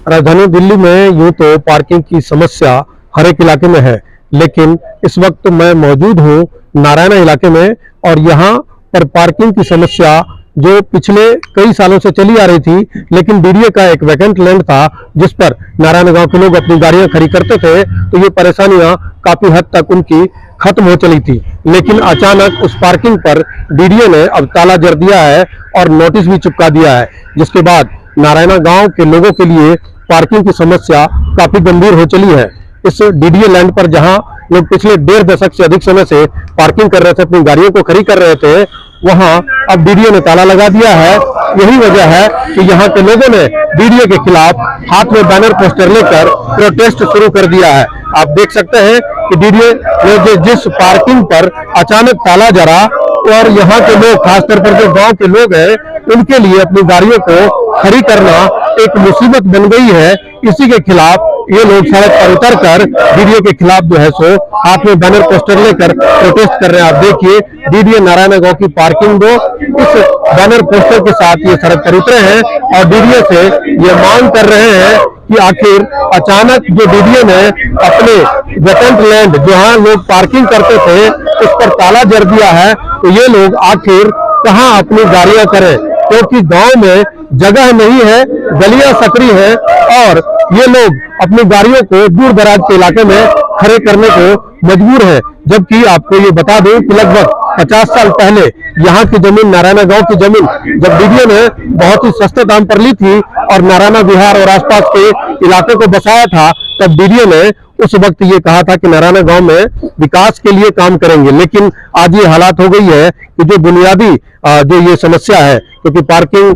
राजधानी दिल्ली में यूं तो पार्किंग की समस्या हर एक इलाके में है, लेकिन इस वक्त मैं मौजूद हूं नारायणा इलाके में और यहां पर पार्किंग की समस्या जो पिछले कई सालों से चली आ रही थी, लेकिन डीडीए का एक वैकेंट लैंड था जिस पर नारायण गांव के लोग अपनी गाड़ियां खड़ी करते थे, तो ये परेशानियां काफी हद तक उनकी खत्म हो चली थी। लेकिन अचानक उस पार्किंग पर डीडीए ने अब ताला जड़ दिया है और नोटिस भी चिपका दिया है, जिसके बाद नारायणा गांव के लोगों के लिए पार्किंग की समस्या काफी गंभीर हो चली है। इस डीडीए लैंड पर जहां लोग पिछले 1.5 दशक से अधिक समय से पार्किंग कर रहे थे, अपनी गाड़ियों को खड़ी कर रहे थे, वहां अब डीडीए ने ताला लगा दिया है। यही वजह है कि यहां के लोगों ने डीडीए के खिलाफ हाथ में बैनर पोस्टर लेकर प्रोटेस्ट शुरू कर दिया है। आप देख सकते हैं कि डीडीए ने जिस पार्किंग पर अचानक ताला जड़ा और यहाँ के लोग, खासतौर पर जो गांव के लोग हैं, उनके लिए अपनी गाड़ियों को खड़ी करना एक मुसीबत बन गई है। इसी के खिलाफ ये लोग सड़क पर उतर कर डीडीए के खिलाफ जो है सो हाथ में बैनर पोस्टर लेकर प्रोटेस्ट कर रहे हैं। आप देखिए, डीडीए नारायण गांव की पार्किंग दो, इस बैनर पोस्टर के साथ ये सड़क पर उतरे हैं और डीडीए से ये मांग कर रहे हैं कि आखिर अचानक जो डीडीए ने अपने वैकेंट लैंड जहां लोग पार्किंग करते थे उस पर ताला जड़ दिया है, तो ये लोग आखिर कहां अपनी गाड़ियां करें, क्योंकि गांव में जगह नहीं है, गलियां सकरी है और ये लोग अपनी गाड़ियों को दूर दराज के इलाके में खड़े करने को मजबूर है। जबकि आपको ये बता दूं कि लगभग 50 साल पहले यहाँ की जमीन, नारायणा गांव की जमीन, जब डीडीए ने बहुत ही सस्ते दाम पर ली थी और नारायणा विहार और आसपास के इलाके को बसाया था, तब डीडीए ने उस वक्त ये कहा था कि नारायणा गांव में विकास के लिए काम करेंगे। लेकिन आज ये हालात हो गई है कि जो बुनियादी जो ये समस्या है, क्योंकि पार्किंग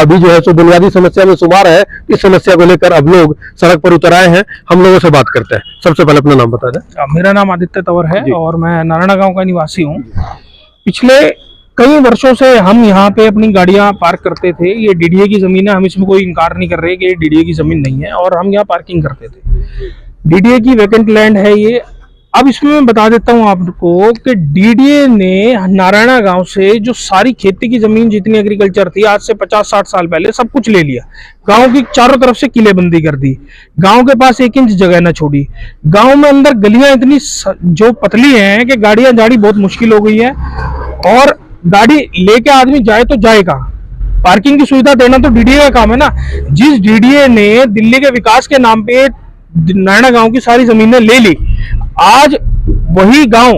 भी जो है सो बुनियादी समस्या में शुमार है, इस समस्या को लेकर अब लोग सड़क पर उतर आए हैं। हम लोगों से बात करते हैं। सबसे पहले अपना नाम बता दें। मेरा नाम आदित्य तंवर है और मैं नारायणा गांव का निवासी हूँ। पिछले कई वर्षों से हम यहाँ पे अपनी गाड़ियां पार्क करते थे। ये डीडीए की जमीन है, हम इसमें कोई इनकार नहीं कर रहे कि ये डीडीए की जमीन नहीं है और हम यहाँ पार्किंग करते थे। डीडीए की वैकेंट लैंड है ये। अब इसमें मैं बता देता हूँ आपको कि डीडीए ने नारायणा गांव से जो सारी खेती की जमीन जितनी एग्रीकल्चर थी, आज से 50-60 साल पहले सब कुछ ले लिया। गांव की चारों तरफ से किलेबंदी कर दी, गांव के पास 1 इंच जगह न छोड़ी। गांव में अंदर गलियां इतनी जो पतली हैं कि गाड़ियां जानी बहुत मुश्किल हो गई है और गाड़ी लेके आदमी जाए तो जाए कहां। पार्किंग की सुविधा देना तो डीडीए का काम है ना। जिस डीडीए ने दिल्ली के विकास के नाम पे नारायणा गांव की सारी जमीनें ले ली, आज वही गांव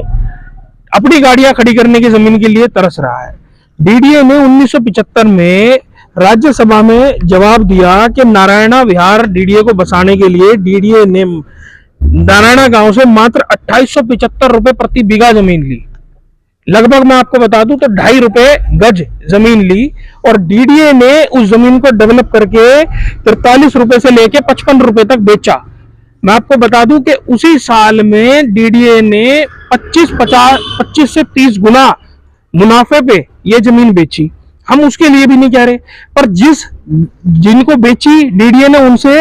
अपनी गाड़ियां खड़ी करने की जमीन के लिए तरस रहा है। डीडीए ने 1975 में राज्यसभा में जवाब दिया कि नारायणा विहार डीडीए को बसाने के लिए डीडीए ने नारायणा गांव से मात्र 2875 रुपए प्रति बीघा जमीन ली। लगभग मैं आपको बता दूं तो 2.5 रुपए गज जमीन ली और डीडीए ने उस जमीन को डेवलप करके 43 रुपए से लेके 55 रुपए तक बेचा। मैं आपको बता दूं कि उसी साल में डीडीए ने 25 से 30 गुना मुनाफे पे ये जमीन बेची। हम उसके लिए भी नहीं कह रहे, पर जिनको बेची डीडीए ने उनसे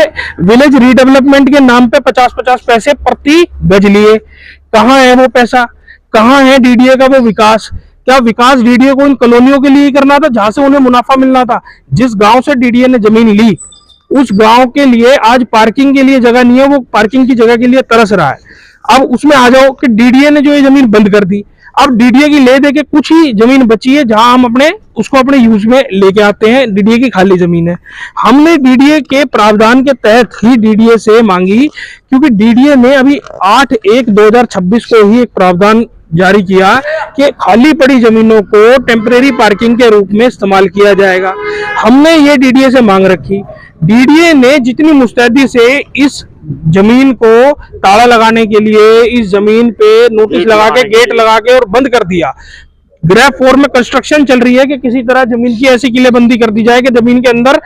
विलेज रीडेवलपमेंट के नाम पे 50-50 पैसे प्रति गज लिए। कहां है वो पैसा, कहां है डीडीए का वो विकास? क्या विकास डीडीए को इन कॉलोनियों के लिए करना था जहां से उन्हें मुनाफा मिलना था? जिस गांव से डीडीए ने जमीन ली उस गांव के लिए आज पार्किंग के लिए जगह नहीं है, वो पार्किंग की जगह के लिए तरस रहा है। अब उसमें आ जाओ कि डीडीए ने जो ये जमीन बंद कर दी, अब डीडीए की ले दे के कुछ ही जमीन बची है जहां हम उसको अपने यूज में लेके आते हैं। डीडीए की खाली जमीन है। हमने डीडीए के प्रावधान के तहत ही डीडीए से मांगी, क्योंकि डीडीए ने अभी 8/1/2026 को ही एक प्रावधान जारी किया कि खाली पड़ी जमीनों को टेम्परेरी पार्किंग के रूप में इस्तेमाल किया जाएगा। हमने ये डीडीए से मांग रखी। डीडीए ने जितनी मुस्तैदी से इस जमीन को ताला लगाने के लिए इस जमीन पे नोटिस लगा के, गेट लगा के और बंद कर दिया। ग्रेफ 4 में कंस्ट्रक्शन चल रही है कि किसी तरह जमीन की ऐसी किलेबंदी कर दी जाए कि जमीन के अंदर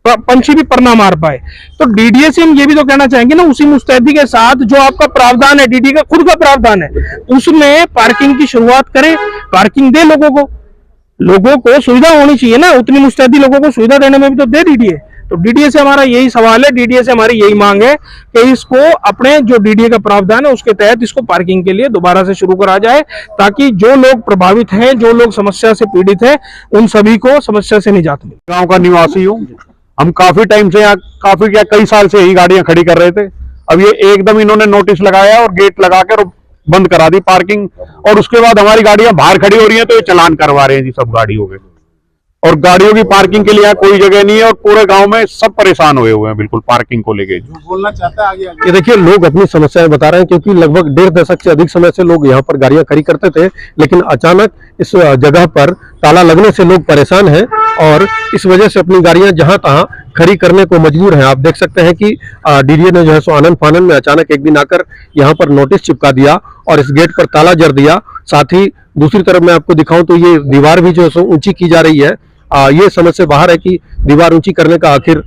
पंछी भी पर ना मार पाए। तो डीडीए से हम ये भी तो कहना चाहेंगे ना, उसी मुस्तैदी के साथ जो आपका प्रावधान है, डीडीए का खुद का प्रावधान है, उसमें पार्किंग की शुरुआत करें, पार्किंग दे लोगों को सुविधा होनी चाहिए ना। उतनी मुस्तैदी लोगों को सुविधा देने में भी तो दे डीडीए। तो डीडीए से हमारा यही सवाल है, डीडीए से हमारी यही मांग है कि इसको अपने जो डीडीए का प्रावधान है उसके तहत इसको पार्किंग के लिए दोबारा से शुरू करा जाए, ताकि जो लोग प्रभावित हैं, जो लोग समस्या से पीड़ित हैं, उन सभी को समस्या से निजात मिले। गांव का निवासी हूँ। हम काफी टाइम से यहाँ कई साल से ही गाड़ियां खड़ी कर रहे थे। अब ये एकदम इन्होंने नोटिस लगाया और गेट लगाकर बंद करा दी पार्किंग, और उसके बाद हमारी गाड़ियां बाहर खड़ी हो रही हैं, तो ये चालान करवा रहे हैं जी सब गाड़ियों के। और गाड़ियों की पार्किंग के लिए यहाँ कोई जगह नहीं है, और पूरे गांव में सब परेशान हुए हुए हैं बिल्कुल पार्किंग को लेके। बोलना चाहता है आगे ये देखिए, लोग अपनी समस्याएं बता रहे हैं, क्योंकि लगभग 1.5 दशक से अधिक समय से लोग यहाँ पर गाड़ियां खड़ी करते थे, लेकिन अचानक इस जगह पर ताला लगने से लोग परेशान हैं और इस वजह से अपनी गाड़ियां जहां तहां खड़ी करने को मजबूर हैं। आप देख सकते हैं कि डीडीए ने जो है सो आनन फानन में अचानक एक दिन आकर यहाँ पर नोटिस चिपका दिया और इस गेट पर ताला जड़ दिया। साथ ही दूसरी तरफ मैं आपको दिखाऊं तो ये दीवार भी जो है सो ऊंची की जा रही है। ये समझ से बाहर है कि दीवार ऊंची करने का आखिर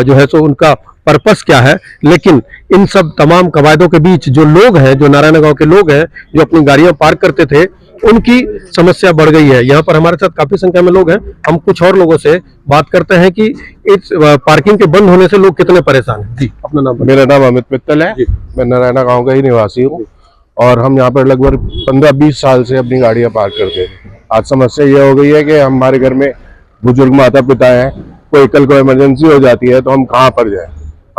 जो है सो उनका पर्पस क्या है। लेकिन इन सब तमाम कवायदों के बीच जो लोग हैं, जो नारायण गांव के लोग हैं, जो अपनी गाड़ियां पार्क करते थे, उनकी समस्या बढ़ गई है। यहाँ पर हमारे साथ काफी संख्या में लोग हैं। हम कुछ और लोगों से बात करते हैं कि इस पार्किंग के बंद होने से लोग कितने परेशान हैं। जी, अपना नाम। मेरा नाम अमित मित्तल है, मैं नारायणा गांव का ही निवासी हूँ और हम यहाँ पर लगभग 15-20 साल से अपनी गाड़ियाँ पार्क करते हैं। आज समस्या ये हो गई है कि हमारे घर में बुजुर्ग माता पिता हैं, कोई कल को इमरजेंसी हो जाती है तो हम कहाँ पर जाएं।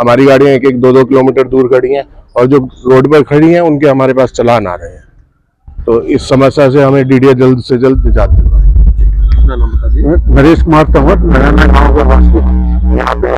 हमारी गाड़ियाँ 1-2 किलोमीटर दूर खड़ी हैं और जो रोड पर खड़ी हैं उनके हमारे पास चालान आ रहे हैं। तो इस समस्या से हमें डीडीए जल्द से जल्द निजात दिलवाए। नरेश कुमार तंवर, नारायणा गांव का वासी। यहाँ पे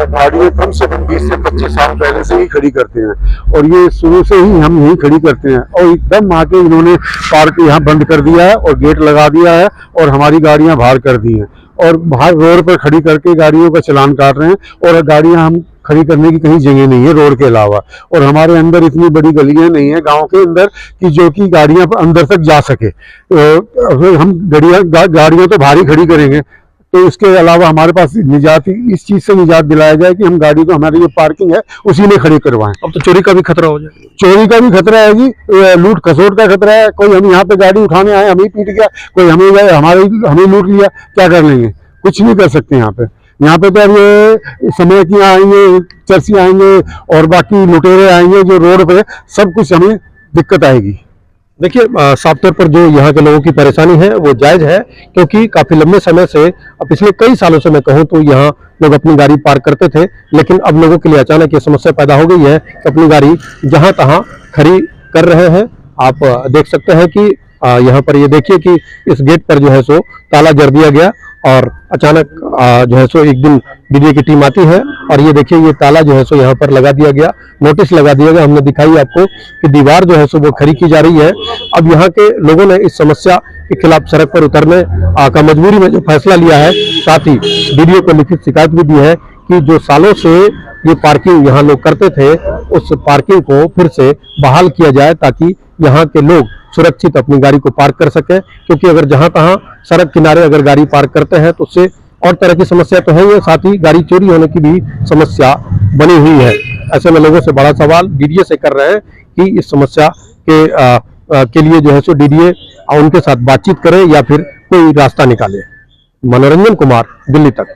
गाड़ियां कम से कम 20 से 25 साल पहले से ही खड़ी करते हैं और ये शुरू से ही हम यही खड़ी करते हैं, और एकदम आके इन्होंने पार्क यहाँ बंद कर दिया है और गेट लगा दिया है और हमारी गाड़ियां बाहर कर दी हैं और बाहर रोड पर खड़ी करके गाड़ियों का चालान काट रहे हैं। और गाड़ियां हम खड़ी करने की कहीं जगह नहीं है रोड के अलावा, और हमारे अंदर इतनी बड़ी गलियां नहीं है गांव के अंदर कि जो कि गाड़ियां अंदर तक जा सके। हम गाड़ियां तो भारी खड़ी करेंगे, तो इसके अलावा हमारे पास निजात, इस चीज से निजात दिलाया जाए कि हम गाड़ी को, हमारी जो पार्किंग है उसी में खड़ी करवाएं। अब तो चोरी का भी खतरा हो जाए। चोरी का भी खतरा है जी, लूट खसोट का खतरा है। कोई हम यहाँ पे गाड़ी उठाने आए, हमें पीट गया, कोई हमें लूट लिया, क्या कर लेंगे? कुछ नहीं कर सकते यहाँ पे। यहाँ पे तो अब ये समय की आएंगे, चरसी आएंगे और बाकी लुटेरे आएंगे जो रोड पे, सब कुछ हमें दिक्कत आएगी। देखिए, साफ तौर पर जो यहाँ के लोगों की परेशानी है वो जायज है, क्योंकि काफी लंबे समय से, पिछले कई सालों से मैं कहूँ तो यहाँ लोग अपनी गाड़ी पार्क करते थे, लेकिन अब लोगों के लिए अचानक ये समस्या पैदा हो गई है कि अपनी गाड़ी जहां तहां खड़ी कर रहे हैं। आप देख सकते हैं कि यहाँ पर ये देखिए कि इस गेट पर जो है सो ताला जड़ दिया गया और अचानक जो है सो एक दिन डीडीए की टीम आती है और ये देखिए ये ताला जो है सो यहाँ पर लगा दिया गया, नोटिस लगा दिया गया। हमने दिखाई आपको कि दीवार जो है सो वो खड़ी की जा रही है। अब यहाँ के लोगों ने इस समस्या के खिलाफ सड़क पर उतरने का मजबूरी में जो फैसला लिया है, साथ ही डीडीए को लिखित शिकायत भी दी है कि जो सालों से ये पार्किंग यहाँ लोग करते थे, उस पार्किंग को फिर से बहाल किया जाए, ताकि यहाँ के लोग सुरक्षित अपनी गाड़ी को पार्क कर सके। क्योंकि अगर जहां तहां सड़क किनारे अगर गाड़ी पार्क करते हैं तो उससे और तरह की समस्या तो है ही, साथ ही गाड़ी चोरी होने की भी समस्या बनी हुई है। ऐसे में लोगों से बड़ा सवाल डीडीए से कर रहे हैं कि इस समस्या के लिए जो है सो डीडीए उनके साथ बातचीत करे या फिर कोई रास्ता निकाले। मनोरंजन कुमार, दिल्ली तक।